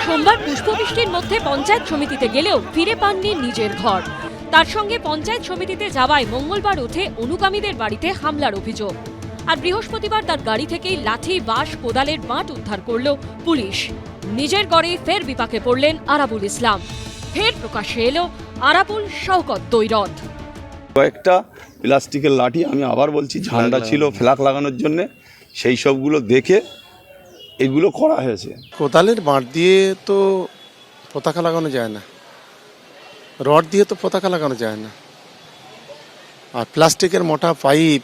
সোমবার পুষ্পবৃষ্টির মধ্যে পঞ্চায়েত সমিতিতে গেলেও ফিরে পাননি নিজের ঘর। তার সঙ্গে পঞ্চায়েত সমিতিতে যাওয়ায় মঙ্গলবার ওঠে অনুগামীদের বাড়িতে হামলার অভিযোগ। আর বৃহস্পতিবার তার গাড়ি থেকেই লাঠি, বাঁশ, কোদালের বাঁট উদ্ধার করল পুলিশ। নিজের গড়ে ফের বিপাকে পড়লেন আরাবুল ইসলাম। ফের প্রকাশ্যে এলো আরাবুল শওকত দ্বৈরথ। কয়েকটা প্লাস্টিকের লাঠি, আমি আবার বলছি, ঝান্ডা ছিল ফ্ল্যাগ লাগানোর জন্য, সেই সবগুলো দেখে এগুলো করা হয়েছে। কোদালের বাঁট দিয়ে তো পতাকা লাগানো যায় না, রড দিয়ে তো পতাকা লাগানো যায় না। আর প্লাস্টিকের মোটা পাইপ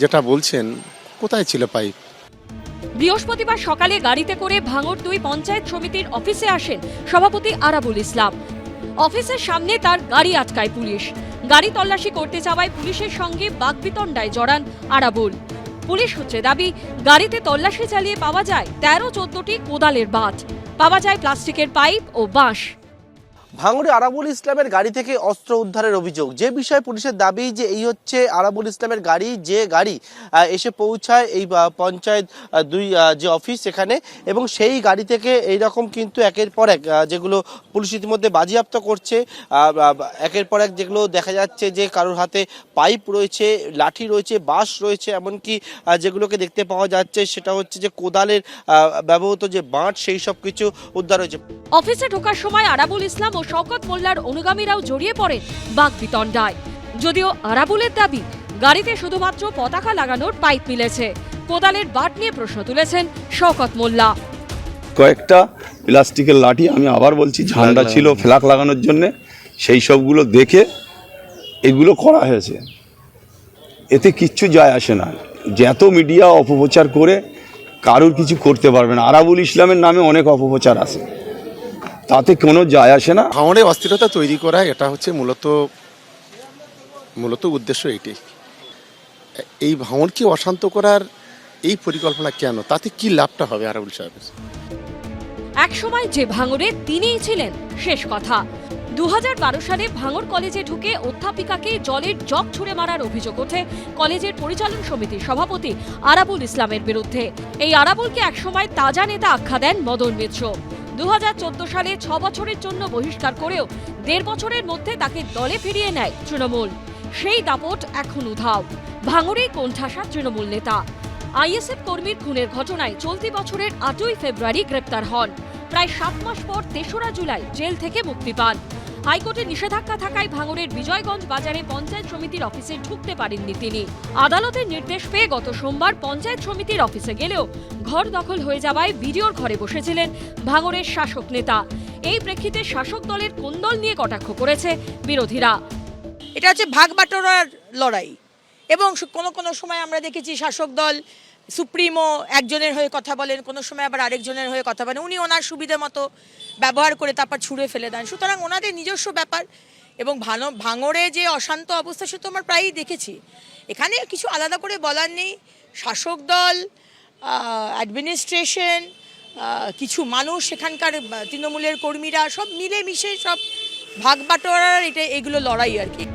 যেটা বলছেন, কোথায় ছিল পাইপ? বৃহস্পতিবার সকালে গাড়িতে করে ভাঙড় 2 পঞ্চায়েত সমিতির অফিসে আসেন সভাপতি আরাবুল ইসলাম। অফিসের সামনে তার গাড়ি আটকায় পুলিশ। গাড়ি তল্লাশি করতে যাওয়ায় পুলিশের সঙ্গে বাকবিতণ্ডায় জড়ান আরাবুল। পুলিশ সূত্রে দাবি, গাড়িতে তল্লাশি চালিয়ে পাওয়া যায় 13-14টি কোদালের বাঁট, পাওয়া যায় প্লাস্টিকের পাইপ ও বাঁশ। ভাঙড়ে আরাবুল ইসলামের গাড়ি থেকে অস্ত্র উদ্ধারের অভিযোগ। যে বিষয়ে পুলিশের দাবি যে এই হচ্ছে আরাবুল ইসলামের গাড়ি, যে গাড়ি এসে পৌঁছায় এই পঞ্চায়েত 2 যে অফিস সেখানে, এবং সেই গাড়ি থেকে এইরকম কিন্তু একের পর এক যেগুলো পুলিশ ইতিমধ্যে বাজেয়াপ্ত করছে, একের পর এক যেগুলো দেখা যাচ্ছে যে কারোর হাতে পাইপ রয়েছে, লাঠি রয়েছে, বাঁশ রয়েছে, এমনকি যেগুলোকে দেখতে পাওয়া যাচ্ছে সেটা হচ্ছে যে কোদালের ব্যবহৃত যে বাঁট, সেই সব কিছু উদ্ধার হয়েছে। অফিসে ঢোকার সময় আরাবুল ইসলাম ও শওকত মোল্লার অনুগামীরাও জড়িয়ে পড়েন বাকবিতণ্ডায়। যদিও আরাবুলের দাবি, গাড়িতে শুধুমাত্র পতাকা লাগানোর পাইপ মিলেছে। কোদালের বাঁট নিয়ে প্রশ্ন তুলেছেন শওকত মোল্লা। কয়েকটা প্লাস্টিকের লাঠি, আমি আবার বলছি, ঝান্ডা ছিল ফ্ল্যাগ লাগানোর জন্য, সেই সবগুলো দেখে এগুলো করা হয়েছে। এতে কিচ্ছু যায় আসে না। যত মিডিয়া অপপ্রচার করে কারোর কিছু করতে পারবে না। আরাবুল ইসলামের নামে অনেক অপপ্রচার আছে, তাতে কোনো যায় আসে না। ভাঙড়ে অস্থিরতা তৈরি করা, এটা হচ্ছে মূলত উদ্দেশ্য এটাই। এই ভাঙড়কে অশান্ত করার এই পরিকল্পনা কেন? তাতে কি লাভটা হবে আরাবুল সাহেবের? একসময় যে ভাঙড়ে তিনিই ছিলেন শেষ কথা। 2012 সালে ভাঙড় কলেজে ঢুকে অধ্যাপিকাকে জলের জগ ছুঁড়ে মারার অভিযোগ ওঠে কলেজের পরিচালন সমিতির সভাপতি আরাবুল ইসলামের বিরুদ্ধে। এই আরাবুলকে একসময় তাজা নেতা আখ্যা দেন মদন মিত্র। 2014 সালে 6 বছরের জন্য বহিষ্কার করেও 1.5 বছরের মধ্যে তাকে দলে ফিরিয়ে নেয় তৃণমূল। সেই দাপট এখন উধাও। ভাঙড়েই কোণঠাসা তৃণমূল নেতা। আইএসএফ কর্মীর খুনের ঘটনায় চলতি বছরের 8ই ফেব্রুয়ারি গ্রেপ্তার হন। প্রায় 7 মাস পর 3রা জুলাই জেল থেকে মুক্তি পান। হাইকোর্টের নিষেধাজ্ঞা থাকায় ভাঙড়ের বিজয়গঞ্জ বাজারে পঞ্চায়েত সমিতির অফিসে ঢুকতে পারেননি তিনি। আদালতের নির্দেশ পেয়ে গত সোমবার পঞ্চায়েত সমিতির অফিসে গেলেও ঘর দখল হয়ে যাওয়ায় বিডিওর ঘরে বসেছিলেন ভাঙড়ের শাসক নেতা। এই প্রেক্ষিতে শাসক দলের কোন্দল নিয়ে কটাক্ষ করেছে বিরোধীরা। এটা হচ্ছে ভাগবাটোয়ারার লড়াই, এবং কোনো সময় আমরা দেখেছি শাসক দল সুপ্রিমো একজনের হয়ে কথা বলেন, কোনো সময় আবার আরেকজনের হয়ে কথা বলেন। উনি ওনার সুবিধা মতো ব্যবহার করে তারপর ছুঁড়ে ফেলে দেন। সুতরাং ওনাদের নিজস্ব ব্যাপার। এবং ভাঙড়ে যে অশান্ত অবস্থা সে তো আমরা প্রায়ই দেখেছি। এখানে কিছু আলাদা করে বলার নেই। শাসক দল, অ্যাডমিনিস্ট্রেশন, কিছু মানুষ, সেখানকার তৃণমূলের কর্মীরা সব মিলেমিশে সব ভাগবাটোয়ারার এগুলো লড়াই আর কি।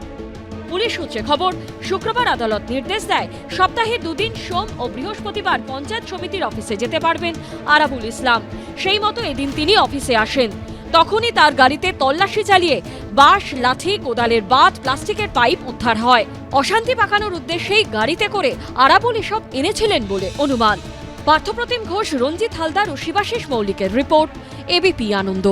পুলিশ সূত্রে খবর, শুক্রবার আদালত নির্দেশ দেয় সপ্তাহে 2 দিন সোম ও বৃহস্পতিবার পঞ্চায়েত সমিতির অফিসে যেতে পারবেন আরাবুল ইসলাম। সেই মতো এদিন তিনি অফিসে আসেন। তখনই তার গাড়িতে তল্লাশি চালিয়ে বাঁশ, লাঠি, কোদালের বাঁট, প্লাস্টিকের পাইপ উদ্ধার হয়। অশান্তি পাকানোর উদ্দেশ্যেই গাড়িতে করে আরাবুল এসব এনেছিলেন বলে অনুমান। পার্থপ্রতিম ঘোষ, রঞ্জিত হালদার ও শিবাশিস মৌলিকের রিপোর্ট, এবিপি আনন্দ।